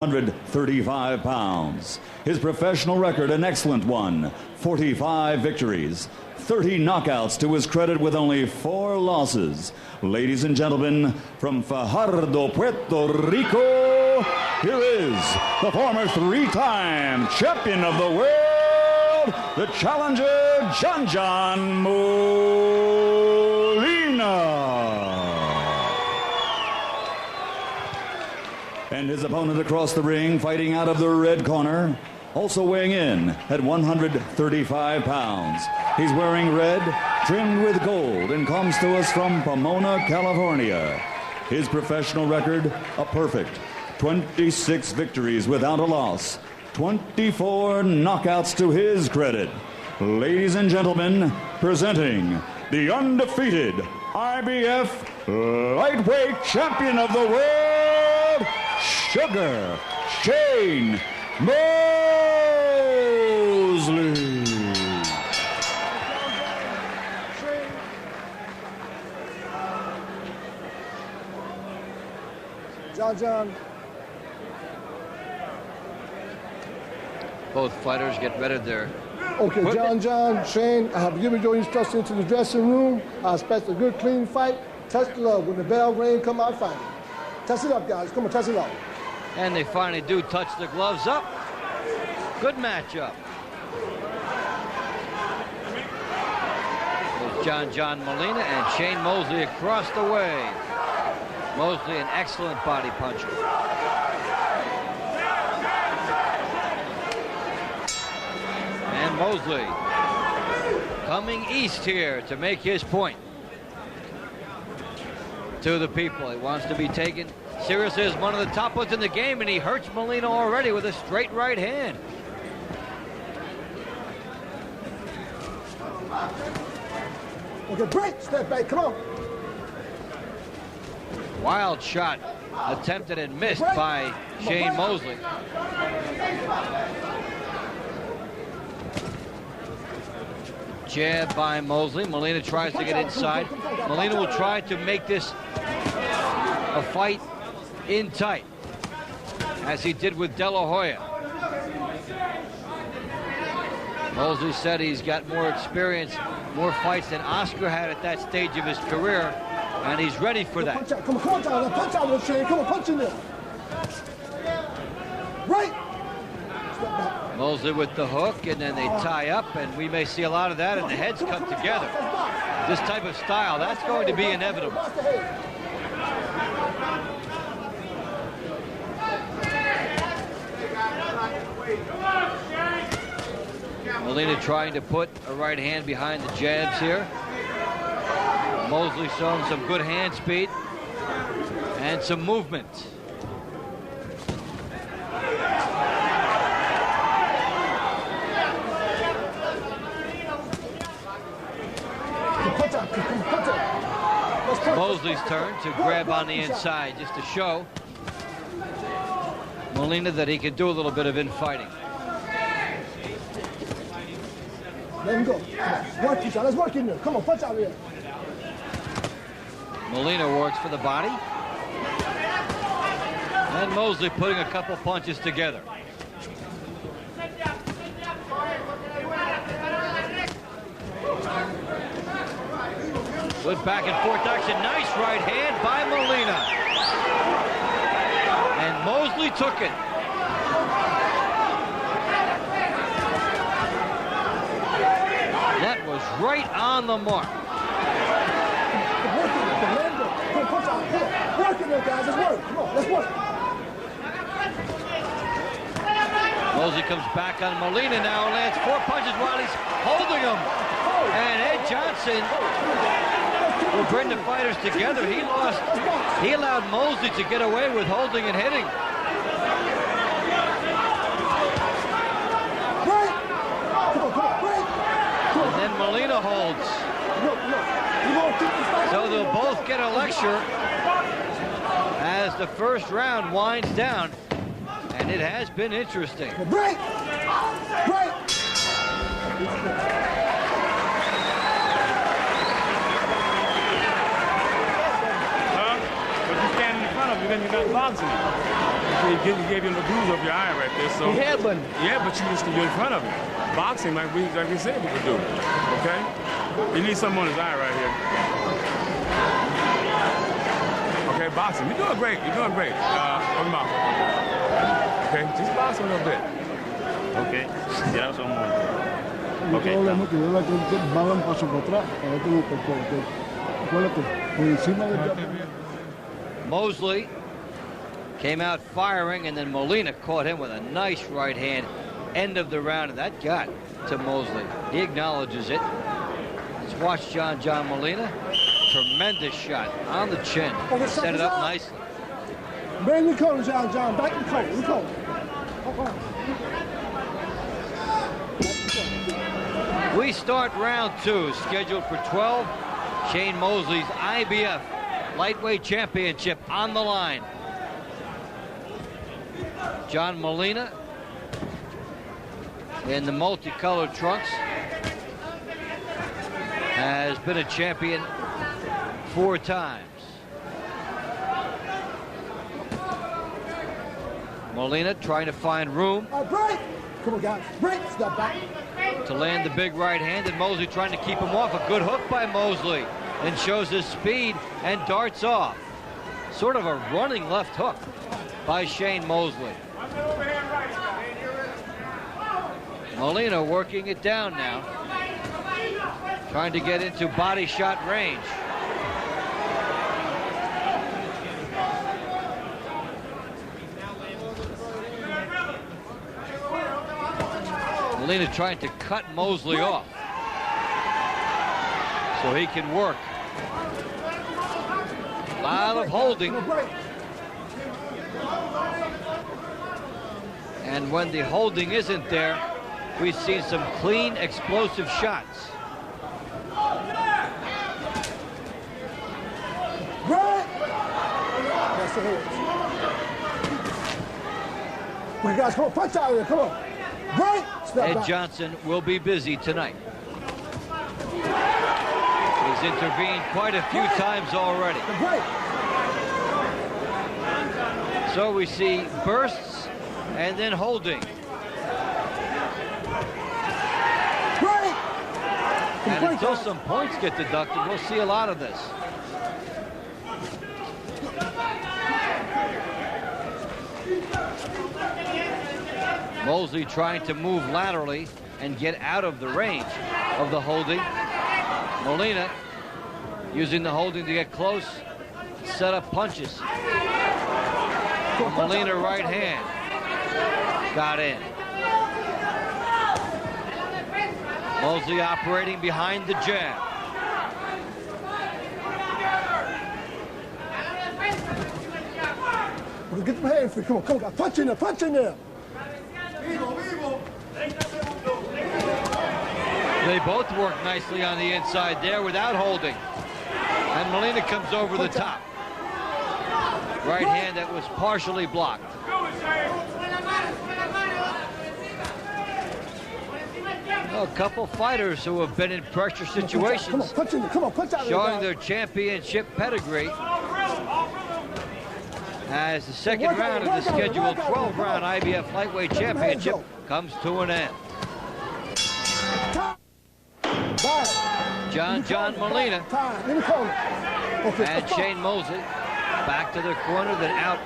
135 pounds. His professional record, an excellent one, 45 victories, 30 knockouts to his credit with only 4 losses. Ladies and gentlemen, from Fajardo, Puerto Rico, here is the former 3-time champion of the world, the challenger, John John Molina. And his opponent across the ring, fighting out of the red corner, also weighing in at 135 pounds. He's wearing red, trimmed with gold, and comes to us from Pomona, California. His professional record, a perfect 26 victories without a loss, 24 knockouts to his credit. Ladies and gentlemen, presenting the undefeated IBF lightweight champion of the world, Sugar Shane Mosley. John. Both fighters get ready there. Okay, John, Shane, I have given your instructions to the dressing room. I expect a good, clean fight. Touch the glove. When the bell rings, come out fighting. Touch it up, guys. Come on, touch it up. And they finally do touch the gloves up. Good matchup. There's John Molina and Shane Mosley across the way. Mosley, an excellent body puncher. And Mosley coming east here to make his point to the people. He wants to be taken seriously as one of the top ones in the game, and he hurts Molina already with a straight right hand. Okay, break, step back, come on. Wild shot attempted and missed by Shane Mosley. Jab by Mosley. Molina tries to get inside. Molina will try to make this a fight in tight, as he did with De La Hoya. Mosley said he's got more experience, more fights than Oscar had at that stage of his career, and he's ready for that. Come on, punch out, Shane. Come on, punch in there. Right. Mosley with the hook, and then they tie up, and we may see a lot of that, and the heads cut together. This type of style, that's going to be inevitable. Molina trying to put a right hand behind the jabs here. Mosley showing some good hand speed and some movement. Mosley's turn to grab on the inside just to show Molina that he can do a little bit of infighting. Let him go. Work, let's work in there. Come on, punch out here. Molina works for the body. And Mosley putting a couple punches together. Good back and forth action. Nice right hand by Molina. And Mosley took it. That was right on the mark. Work in there, guys. Let's work. Come on, let's work. Mosley comes back on Molina now and lands 4 punches while he's holding him. And Ed Johnson will bring the fighters together. He allowed Mosley to get away with holding and hitting. And then Molina holds. So they'll both get a lecture as the first round winds down. And it has been interesting. Break! Huh? But you stand in front of him, then you're not boxing. He gave him the bruise of your eye right there. So He had one. yeah, but you just can do in front of him. Boxing, like we said, we could do. Okay. He needs something on his eye right here. Okay, boxing. You're doing great. You're doing great. Open your mouth. Okay, just box a little bit. Okay. Yeah, that's what I'm on. Okay. Mosley came out firing, and then Molina caught him with a nice right hand. End of the round, and that got to Mosley. He acknowledges it. Let's watch John John Molina. Tremendous shot on the chin. Set it up nicely. Bring the corner, John John. Back the corner. The corner. We start round 2, scheduled for 12. Shane Mosley's IBF lightweight championship on the line. John Molina in the multicolored trunks has been a champion 4 times. Molina trying to find room Break! Come on, guys. Break! Step back. to land the big right hand, and Mosley trying to keep him off. A good hook by Mosley, and shows his speed and darts off. Sort of a running left hook by Shane Mosley. Molina working it down now, trying to get into body shot range. Molina trying to cut Mosley off so he can work. A lot of holding. And when the holding isn't there, we've seen some clean, explosive shots. Come on, guys, come on, punch out of there, come on. Right! Ed Johnson will be busy tonight. He's intervened quite a few times already. So we see bursts and then holding. And until some points get deducted, we'll see a lot of this. Mosley trying to move laterally and get out of the range of the holding. Molina using the holding to get close, set up punches. Molina right hand got in. Mosley operating behind the jab. Get the hand free. Come on, come on, punch in there, punch in there. They both work nicely on the inside there without holding. And Molina comes over the top. Right hand that was partially blocked. A couple fighters who have been in pressure situations, Come on, punch in there. Come on, punch out showing their championship pedigree. As the second round of the scheduled 12-round IBF lightweight championship comes to an end. John John Molina and Shane Mosley back to their corner, then out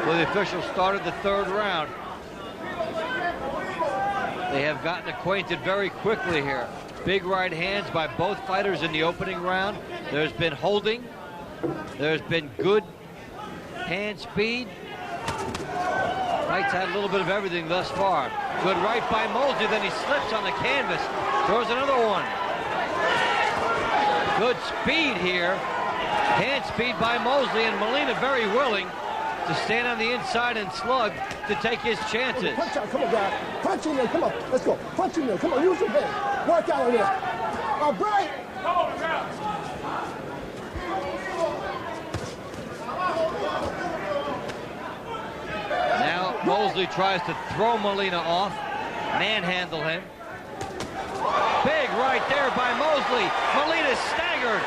where the official started the 3rd round. They have gotten acquainted very quickly here. Big right hands by both fighters in the opening round. There's been holding. There's been good hand speed. Fight's had a little bit of everything thus far. Good right by Mosley, then he slips on the canvas. Throws another one. Good speed here. Hand speed by Mosley, and Molina very willing to stand on the inside and slug to take his chances. Punch out, come on, guys. Punch in there, come on. Let's go. Punch in there, come on, use your head. Work out of there. All right. Now Mosley tries to throw Molina off, manhandle him. Big right there by Mosley. Molina staggered.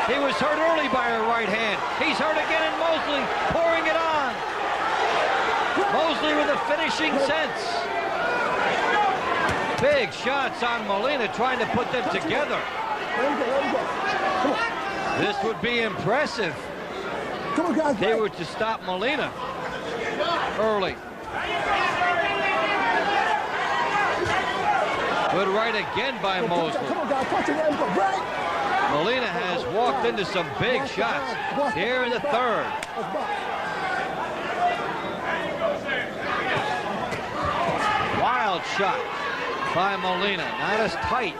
He was hurt early by her right hand. He's hurt again, and Mosley pouring it on. Mosley with a finishing sense. Big shots on Molina, trying to put them together. This would be impressive. They were to stop Molina early. Good right again by Mosley. Molina has walked into some big shots here in the third. Wild shot by Molina. Not as tight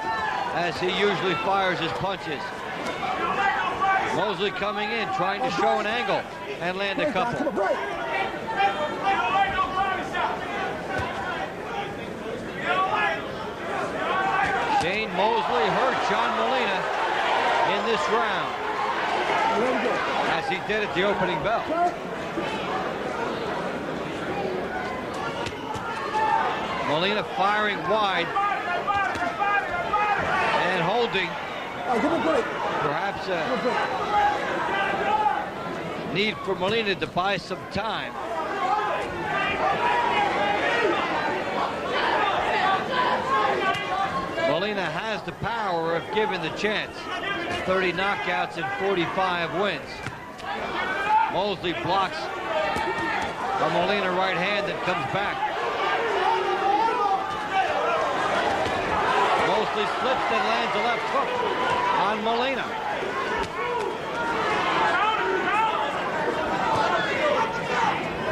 as he usually fires his punches. Mosley coming in, trying to show an angle and land a couple. Shane Mosley hurt John Molina in this round, as he did at the opening bell. Molina firing wide and holding. Perhaps a need for Molina to buy some time. Molina has the power if given the chance. 30 knockouts and 45 wins. Mosley blocks a Molina right hand that comes back. Mosley slips and lands a left hook on Molina.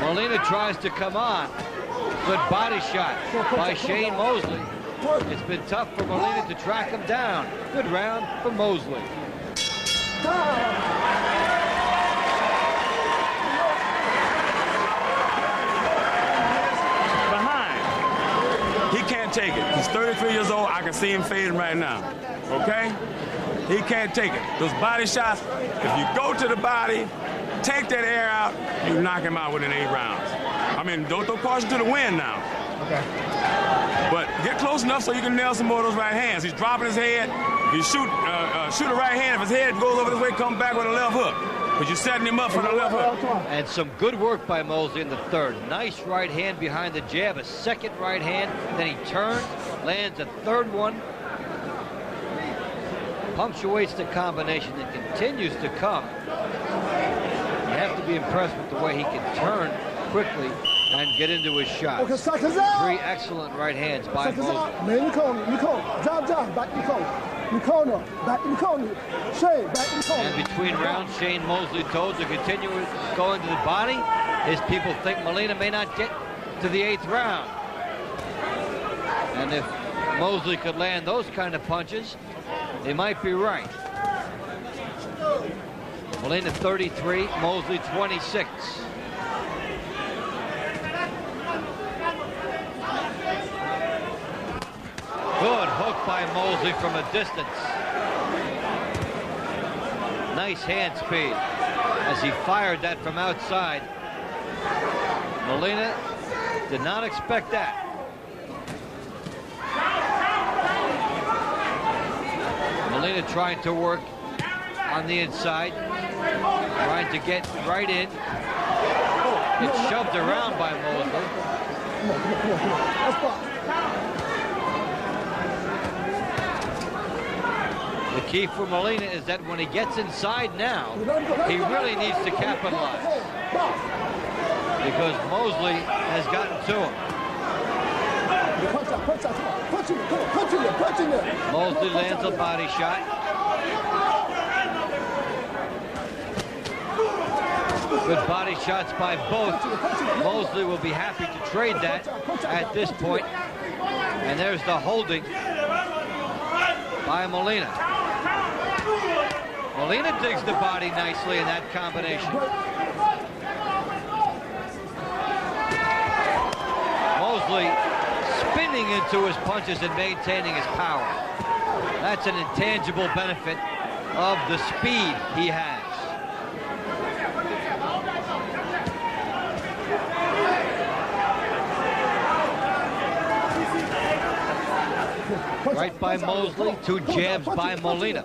Molina tries to come on. Good body shot by Shane Mosley. It's been tough for Molina to track him down. Good round for Mosley. Behind. He can't take it. He's 33 years old. I can see him fading right now. Okay? He can't take it. Those body shots, if you go to the body, take that air out, you knock him out within 8 rounds. I mean, don't throw caution to the wind now. Okay. But get close enough so you can nail some more of those right hands. He's dropping his head. You shoot a right hand. If his head goes over this way, come back with a left hook. But you're setting him up for the left hook. And some good work by Mosley in the third. Nice right hand behind the jab. A second right hand. Then he turns, lands a third one. Punctuates the combination that continues to come. You have to be impressed with the way he can turn quickly and get into his shots. 3 excellent right hands by Mosley. And between rounds, Shane Mosley told to continue going to the body. His people think Molina may not get to the 8th round. And if Mosley could land those kind of punches, they might be right. Molina 33, Mosley 26. Good hook by Mosley from a distance. Nice hand speed as he fired that from outside. Molina did not expect that. Molina trying to work on the inside, trying to get right in. It's shoved around by Mosley. The key for Molina is that when he gets inside now, he really needs to capitalize, because Mosley has gotten to him. Mosley lands a body shot. Good body shots by both. Mosley will be happy to trade that at this point. And there's the holding by Molina. Molina digs the body nicely in that combination. Mosley spinning into his punches and maintaining his power. That's an intangible benefit of the speed he has. Right by Mosley, 2 jabs by Molina.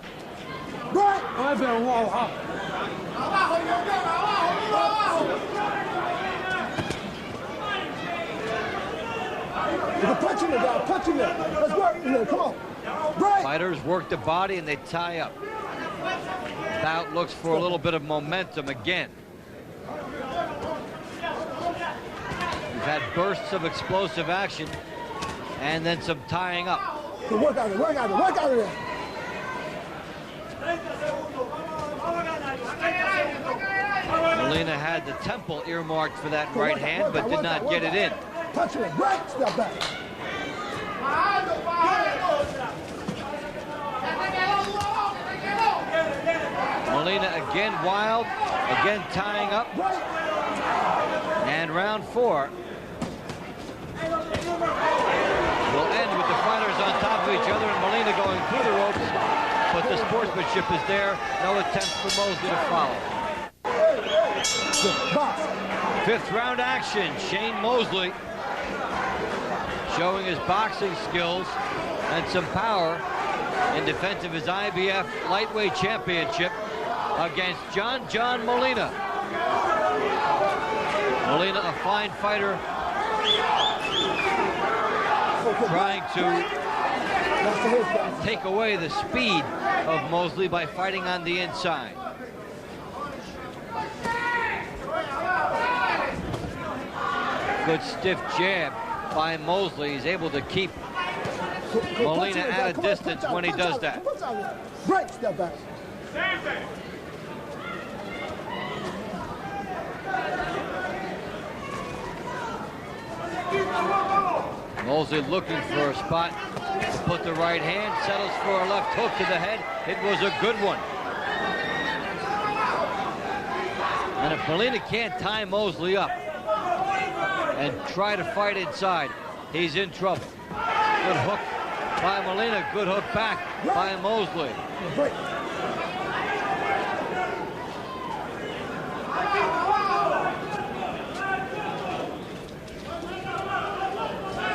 Punching it, guys. Punching it. Let's work. Come on. Right. Fighters work the body and they tie up. Bout looks for a little bit of momentum again. We've had bursts of explosive action and then some tying up. Work out of it. Work out of it. Work out of it. Molina had the temple earmarked for that right hand, but did not get it in. Punch it. Right. Step back. Molina again wild, again tying up. And round 4 will end with the fighters on top of each other and Molina going through the ropes, but the sportsmanship is there. No attempt for Mosley to follow. 5th round action. Shейн Moсли showing his boxing skills and some power in defense of his IBF lightweight championship against John John Molina. Molina, a fine fighter, trying to take away the speed of Mosley by fighting on the inside. Good stiff jab by Mosley. He's able to keep Molina at a distance when he does that. Right, step back. Mosley looking for a spot to put the right hand, settles for a left hook to the head. It was a good one. And if Molina can't tie Mosley up and try to fight inside, he's in trouble. Good hook by Molina, good hook back by Mosley.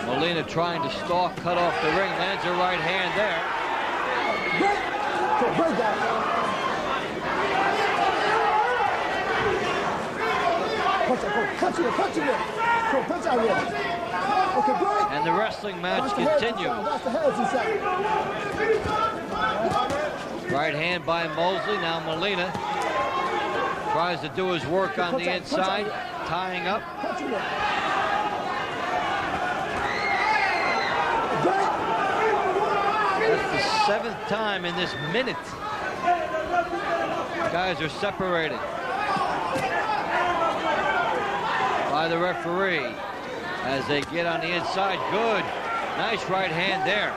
Molina trying to stalk, cut off the ring, lands a right hand there. And the wrestling match continues. Right hand by Mosley. Now Molina tries to do his work on the inside, tying up. That's the 7th time in this minute. Guys are separated by the referee as they get on the inside. Good. Nice right hand there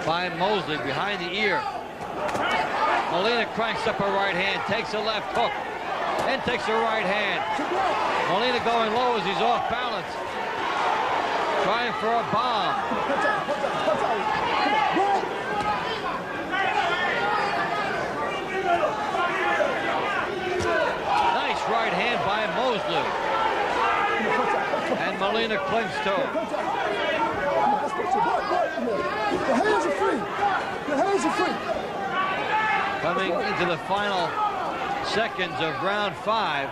by Mosley behind the ear. Molina cranks up a right hand, takes a left hook, and takes a right hand. Molina going low as he's off balance. Trying for a bomb. Nice right hand by Mosley. And Molina clings to him. The hands are free. The hands are free. Coming into the final seconds of round 5.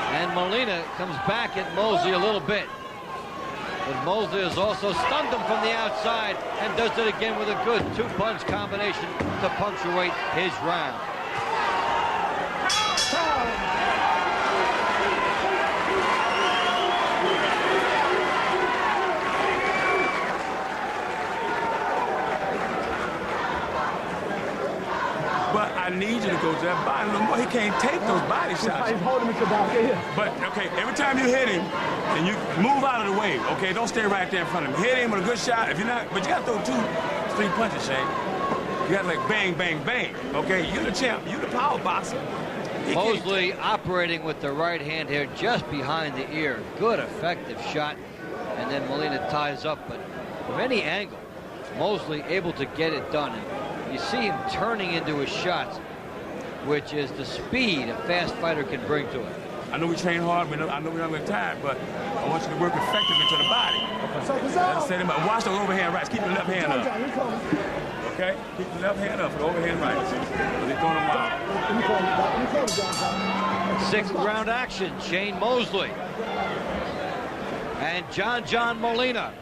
And Molina comes back at Mosley a little bit. But Mosley has also stunned him from the outside and does it again with a good 2-punch combination to punctuate his round. But I need you to go to that body a little more. He can't take those body shots. He's holding me to back here. But, okay, every time you hit him, and you move out of the way, okay? Don't stay right there in front of him. Hit him with a good shot. If you're not, but you got to throw 2, 3 punches, Shane. You got to like bang, bang, bang, okay? You're the champ. You're the power boxer. Mosley operating with the right hand here just behind the ear. Good, effective shot. And then Molina ties up, but from any angle, Mosley able to get it done. And you see him turning into his shots, which is the speed a fast fighter can bring to it. I know we train hard, but I know we're not going to time, but I want you to work effectively to the body. Okay. Watch those overhand rights. Keep the left hand up. Okay? Keep the left hand up for the overhand rights. They're throwing them wild. 6th round action. Shейн Mosley and John John Molina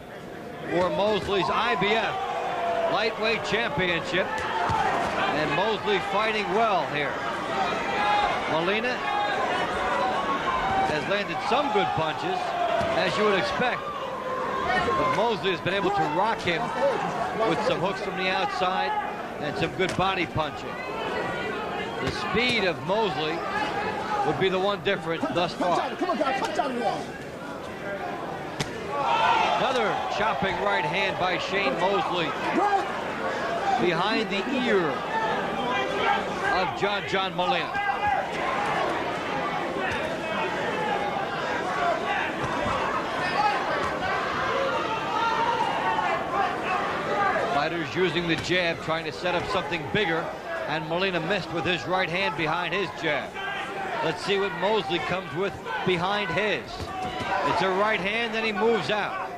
for Mosley's IBF lightweight championship. And Mosley fighting well here. Molina has landed some good punches, as you would expect. But Mosley has been able to rock him with some hooks from the outside and some good body punching. The speed of Mosley would be the one difference thus far. Another chopping right hand by Shейн Mosley behind the ear of John John Molina. Fighters using the jab, trying to set up something bigger, and Molina missed with his right hand behind his jab. Let's see what Mosley comes with behind his. It's a right hand, then he moves out.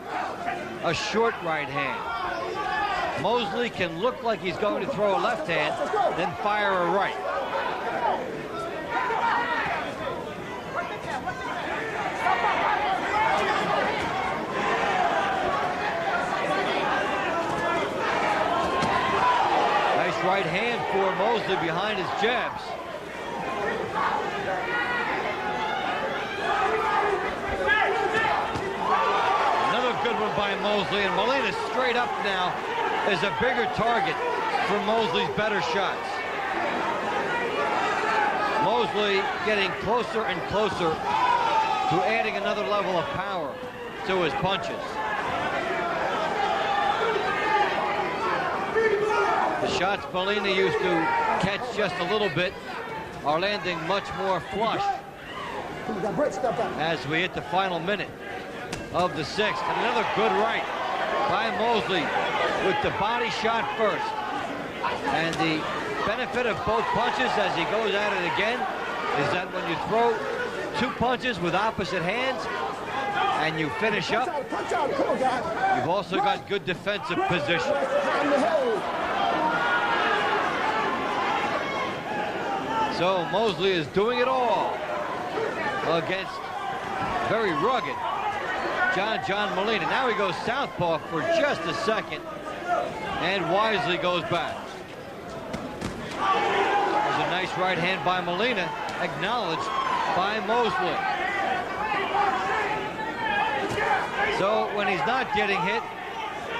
A short right hand. Mosley can look like he's going to throw a left hand, then fire a right. Nice right hand for Mosley behind his jabs. Good one by Mosley, and Molina straight up now is a bigger target for Mosley's better shots. Mosley getting closer and closer to adding another level of power to his punches. The shots Molina used to catch just a little bit are landing much more flush as we hit the final minute of the sixth. And another good right by Mosley with the body shot first. And the benefit of both punches as he goes at it again is that when you throw two punches with opposite hands and you finish up, you've also got good defensive position. So Mosley is doing it all against very rugged John John Molina. Now he goes southpaw for just a second and wisely goes back. There's a nice right hand by Molina, acknowledged by Mosley. So when he's not getting hit,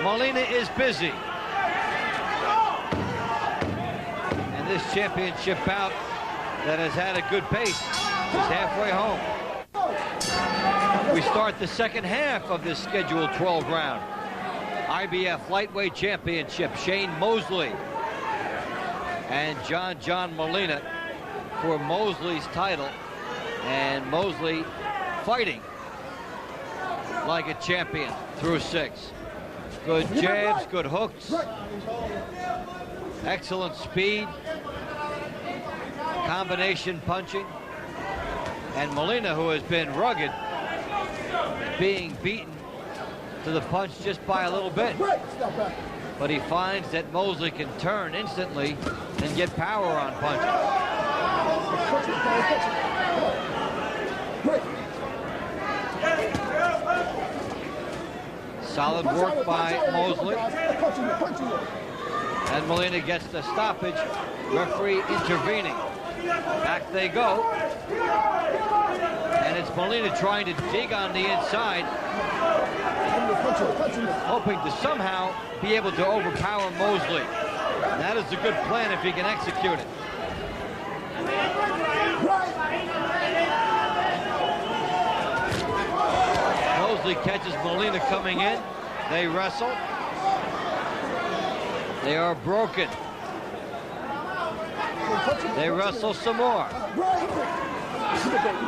Molina is busy. And this championship bout that has had a good pace is halfway home. We start the second half of this scheduled 12 round. IBF lightweight championship, Shейn Mosley and John John Molina for Mosley's title. And Mosley fighting like a champion through six. Good jabs, good hooks, excellent speed, combination punching. And Molina, who has been rugged, being beaten to the punch just by a little bit. But he finds that Mosley can turn instantly and get power on punches. Solid work by Mosley. And Molina gets the stoppage. Referee intervening. Back they go. And it's Molina trying to dig on the inside, hoping to somehow be able to overpower Mosley. And that is a good plan if he can execute it. Mosley catches Molina coming in. They wrestle. They are broken. They wrestle some more.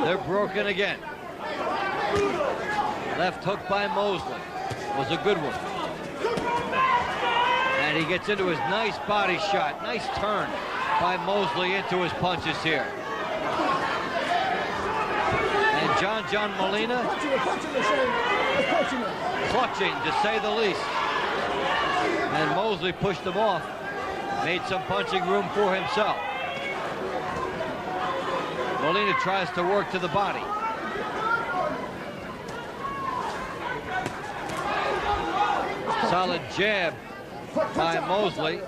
They're broken again. Left hook by Mosley was a good one. And he gets into his nice body shot. Nice turn by Mosley into his punches here. And John John Molina clutching, to say the least. And Mosley pushed him off. Made some punching room for himself. Molina tries to work to the body. Solid jab by Mosley.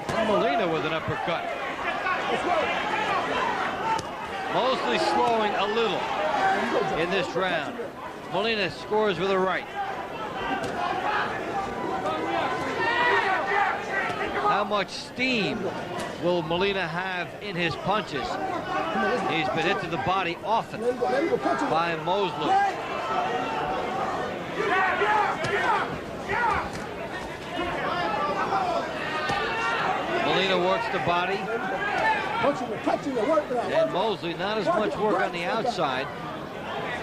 And Molina with an uppercut. Mosley slowing a little in this round. Molina scores with a right. How much steam will Molina have in his punches? He's been hit to the body often by Mosley. Molina works the body. And Mosley not as much work on the outside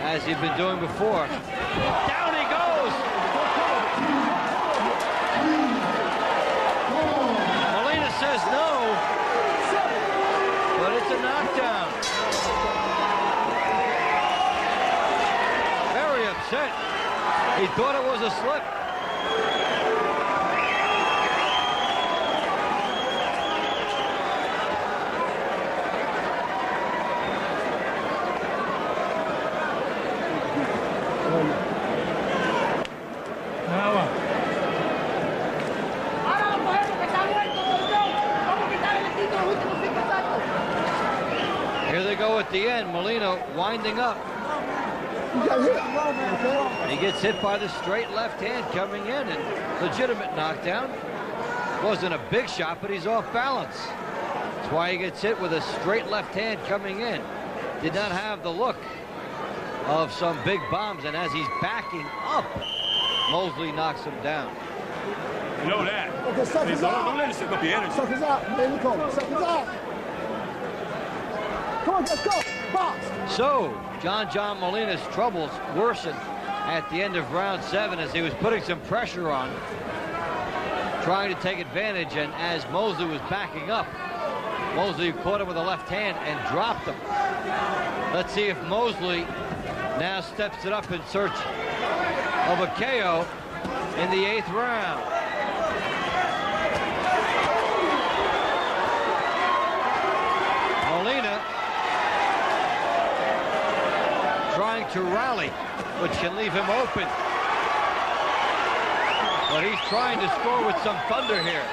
as he'd been doing before. Down he goes! Molina says no, but it's a knockdown. Very upset. He thought it was a slip. Here they go at the end. Molina winding up. He gets hit by the straight left hand coming in, and legitimate knockdown. Wasn't a big shot, but he's off balance. That's why he gets hit with a straight left hand coming in. Did not have the look of some big bombs, and as he's backing up, Mosley knocks him down. You know that. Okay, suck his out. Don't let it sit up your energy. Suck his out. Man, suck his out. Come on, let's go. Box. So, John John Molina's troubles worsened at the end of round 7 as he was putting some pressure on, trying to take advantage, and as Mosley was backing up, Mosley caught him with a left hand and dropped him. Let's see if Mosley now steps it up in search of a KO in the 8th round. Molina trying to rally, which can leave him open. But he's trying to score with some thunder here.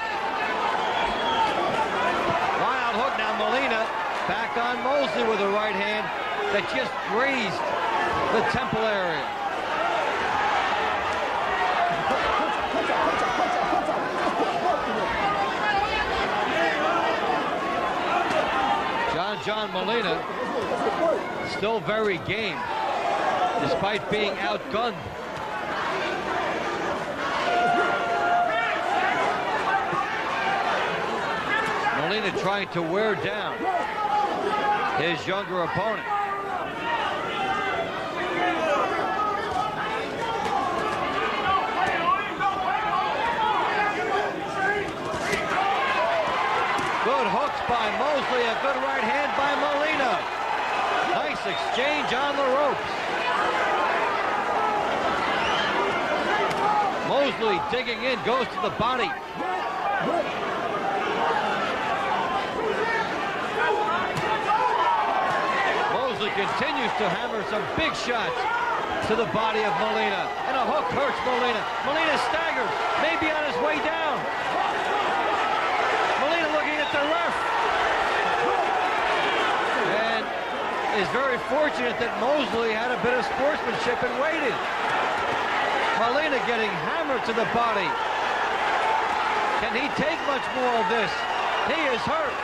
Wild hook now. Molina back on Mosley with a right hand that just grazed the temple area. John Molina still very game, despite being outgunned. Molina trying to wear down his younger opponent. Good hooks by Mosley, a good right hand by Molina. Nice exchange on the ropes. Mosley digging in, goes to the body. Mosley continues to hammer some big shots to the body of Molina. And a hook hurts Molina. Molina staggers, maybe on his way down. Molina looking at the ref. And is very fortunate that Mosley had a bit of sportsmanship and waited. Molina getting hammered to the body. Can he take much more of this? He is hurt.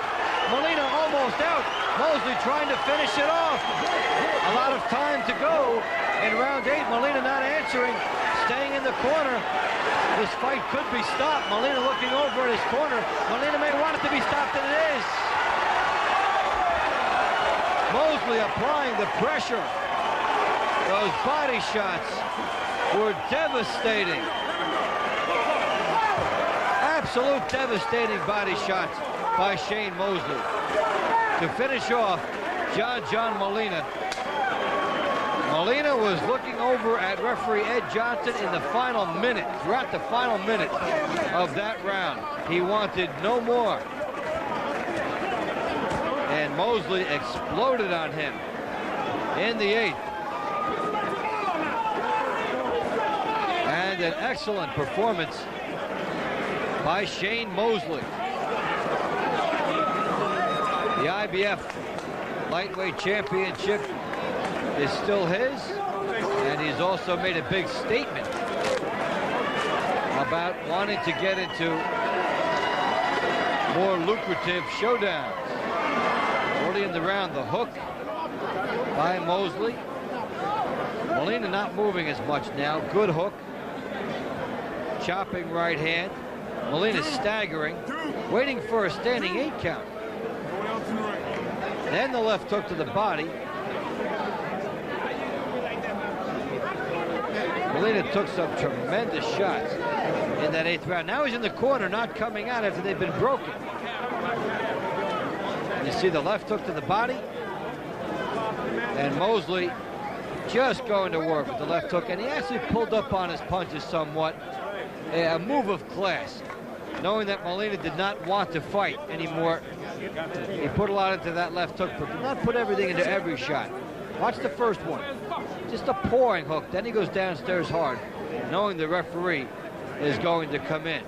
Molina almost out. Mosley trying to finish it off. A lot of time to go in round 8. Molina not answering, staying in the corner. This fight could be stopped. Molina looking over at his corner. Molina may want it to be stopped, and it is. Mosley applying the pressure. Those body shots were devastating. Absolute devastating body shots by Shane Mosley. To finish off John Molina. Molina was looking over at referee Ed Johnson in the final minute, throughout the final minute of that round. He wanted no more. And Mosley exploded on him in the 8th. And an excellent performance by Shane Mosley. The IBF lightweight championship is still his, and he's also made a big statement about wanting to get into more lucrative showdowns. Early in the round, the hook by Mosley. Molina not moving as much now. Good hook. Chopping right hand. Molina staggering, waiting for a standing 8 count. Then the left hook to the body. Molina took some tremendous shots in that 8th round. Now he's in the corner, not coming out after they've been broken. You see the left hook to the body. And Mosley just going to work with the left hook. And he actually pulled up on his punches somewhat. A move of class. Knowing that Molina did not want to fight anymore, he put a lot into that left hook, but did not put everything into every shot. Watch the first one. Just a pouring hook. Then he goes downstairs hard, knowing the referee is going to come in.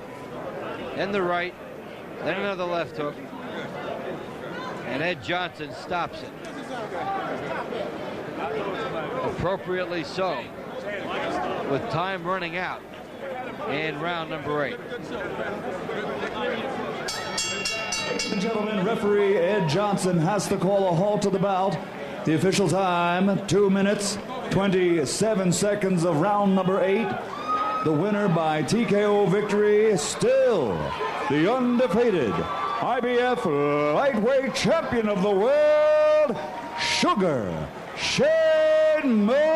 Then the right, then another left hook. And Ed Johnson stops it. Appropriately so, with time running out in round number 8. Ladies and gentlemen, referee Ed Johnson has to call a halt to the bout. The official time, 2 minutes, 27 seconds of round number 8. The winner by TKO victory, still the undefeated IBF lightweight champion of the world, Sugar Shane Mosley.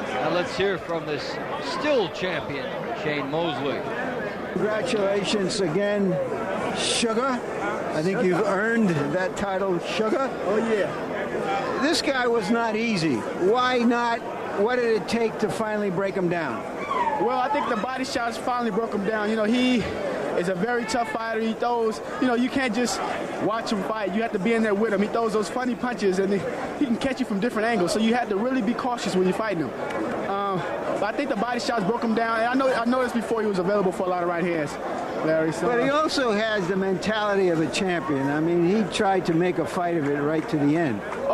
Now let's hear from this still champion, Shane Mosley. Congratulations again, Sugar. I think you've earned that title, Sugar. Oh, yeah. This guy was not easy. Why not? What did it take to finally break him down? Well, I think the body shots finally broke him down. You know, he is a very tough fighter. He throws, you know, you can't just watch him fight. You have to be in there with him. He throws those funny punches, and he can catch you from different angles. So you have to really be cautious when you're fighting him. But I think the body shots broke him down. And I noticed before he was available for a lot of right hands, Larry. So, but he also has the mentality of a champion. I mean, he tried to make a fight of it right to the end.